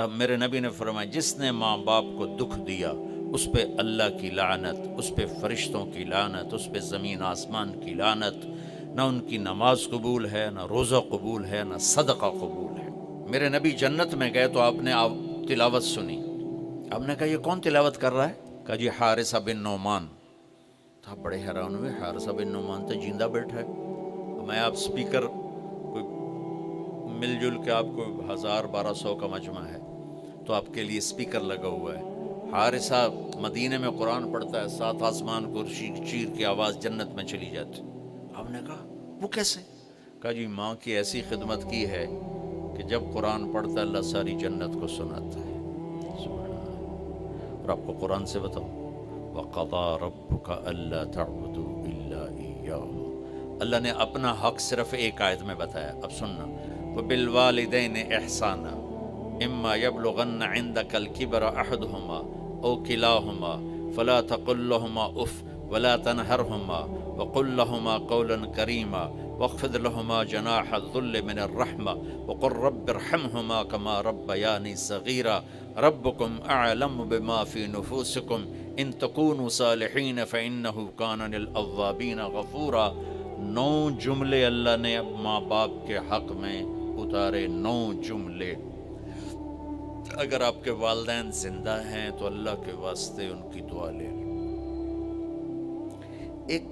اب میرے نبی نے فرمایا جس نے ماں باپ کو دکھ دیا اس پہ اللہ کی لعنت، اس پہ فرشتوں کی لعنت، اس پہ زمین آسمان کی لعنت، نہ ان کی نماز قبول ہے، نہ روزہ قبول ہے، نہ صدقہ قبول ہے۔ میرے نبی جنت میں گئے تو آپ نے تلاوت سنی۔ آپ نے کہا یہ کون تلاوت کر رہا ہے؟ کہا جی حارثہ بن نعمان۔ تو آپ بڑے حیران ہوئے، حارثہ بن نعمان تو جیندہ بیٹھا ہے، میں آپ سپیکر کوئی مل جل کے آپ کو 1000-1200 کا مجمع ہے تو آپ کے لیے سپیکر لگا ہوا ہے، حارثہ مدینے میں قرآن پڑھتا ہے، 7 آسمان کو چیر کی آواز جنت میں چلی جاتی۔ آپ نے کہا وہ کیسے؟ کہا جی ماں کی ایسی خدمت کی ہے کہ جب قرآن پڑھتا ہے اللہ ساری جنت کو سناتا ہے۔ سبحان اللہ۔ اور آپ کو قرآن سے بتاؤں، وَقَضَى رَبُّكَ أَلَّا تَعْبُدُوا إِلَّا إِيَّاهُ، اللہ نے اپنا حق صرف ایک آیت میں بتایا۔ اب سننا، وَبِالْوَالِدَيْنِ إِحْسَانًا إِمَّا يَبْلُغَنَّ عِنْدَكَ الْكِبَرَ أَحَدُهُمَا أَوْ كِلَاهُمَا فَلَا تَقُل لَّهُمَا أُفٍّ وَلَا تَنْهَرْهُمَا وَقُل لَّهُمَا قَوْلًا كَرِيمًا واخفض لهما جناح الذل من الرحمة وقل رب ارحمهما كما ربياني صغيرا ربكم أعلم بما في نفوسكم إن تكونوا صالحين فإنه كان للأوابين غفورا۔ 9 جملے اللہ نے اب ماں باپ کے حق میں اتارے، 9 جملے۔ اگر آپ کے والدین زندہ ہیں تو اللہ کے واسطے ان کی دعا لے لو۔ ایک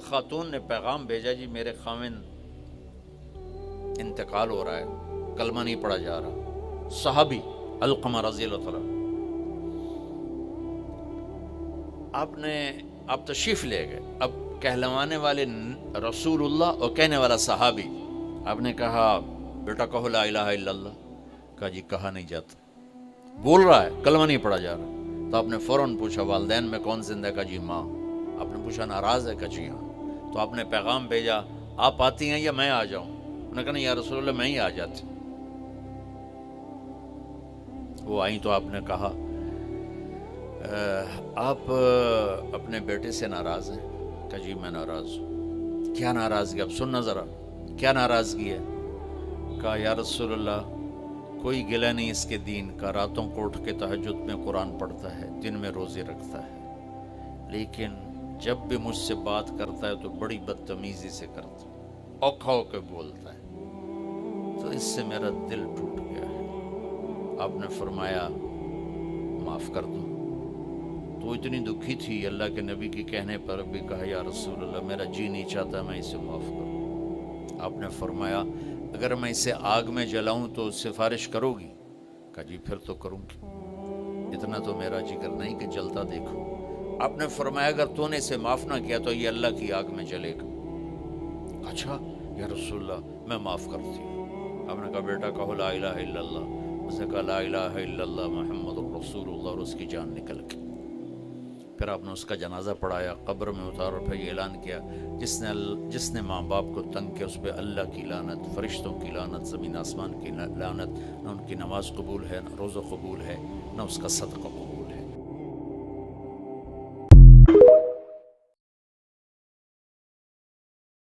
خاتون نے پیغام بھیجا، جی میرے خاوند انتقال ہو رہا ہے، کلمہ نہیں پڑھا جا رہا، صحابی علقمہ رضی اللہ تعالیٰ۔ آپ تشریف لے گئے، اب کہلوانے والے رسول اللہ اور کہنے والا صحابی۔ آپ نے کہا بیٹا کہو لا الہ الا اللہ۔ کہا جی کہا نہیں جاتا، بول رہا ہے کلمہ نہیں پڑھا جا رہا۔ تو آپ نے فوراً پوچھا والدین میں کون زندہ ہے؟ کہا جی ماں۔ آپ نے پوچھا ناراض ہے؟ کہا جی ہاں۔ تو آپ نے پیغام بھیجا آپ آتی ہیں یا میں آ جاؤں؟ انہوں نے کہا نہیں یا رسول اللہ میں ہی آ جاتی۔ وہ آئیں تو آپ نے کہا آپ اپنے بیٹے سے ناراض ہیں؟ کہا جی میں ناراض ہوں۔ کیا ناراضگی؟ اب سننا ذرا، کیا ناراضگی ہے؟ کہا یا رسول اللہ کوئی گلہ نہیں اس کے دین کا، راتوں کو اٹھ کے تہجد میں قرآن پڑھتا ہے، دن میں روزے رکھتا ہے، لیکن جب بھی مجھ سے بات کرتا ہے تو بڑی بدتمیزی سے کرتا ہے، اوکھا ہو کے بولتا ہے، تو اس سے میرا دل ٹوٹ گیا ہے۔ آپ نے فرمایا معاف کر دو۔ تو وہ اتنی دکھی تھی، اللہ کے نبی کے کہنے پر بھی کہا یا رسول اللہ میرا جی نہیں چاہتا میں اسے معاف کروں۔ آپ نے فرمایا اگر میں اسے آگ میں جلاؤں تو سفارش کرو گی؟ کہا جی پھر تو کروں گی، اتنا تو میرا جگر نہیں کہ جلتا دیکھو۔ آپ نے فرمایا اگر تو نے اسے معاف نہ کیا تو یہ اللہ کی آگ میں جلے گا۔ اچھا یا رسول اللہ میں معاف کرتی ہوں۔ آپ نے کہا بیٹا کہو لا الہ الا اللہ۔ اس نے کہا لا الہ الا اللہ محمد الرسول اللہ، اور اس کی جان نکل گئی۔ پھر آپ نے اس کا جنازہ پڑھایا، قبر میں اتارا، پھر یہ اعلان کیا جس نے ماں باپ کو تنگ کیا اس پہ اللہ کی لعنت، فرشتوں کی لعنت، زمین آسمان کی لعنت، نہ ان کی نماز قبول ہے، نہ روزہ قبول ہے، نہ اس کا صدقہ قبول ہے۔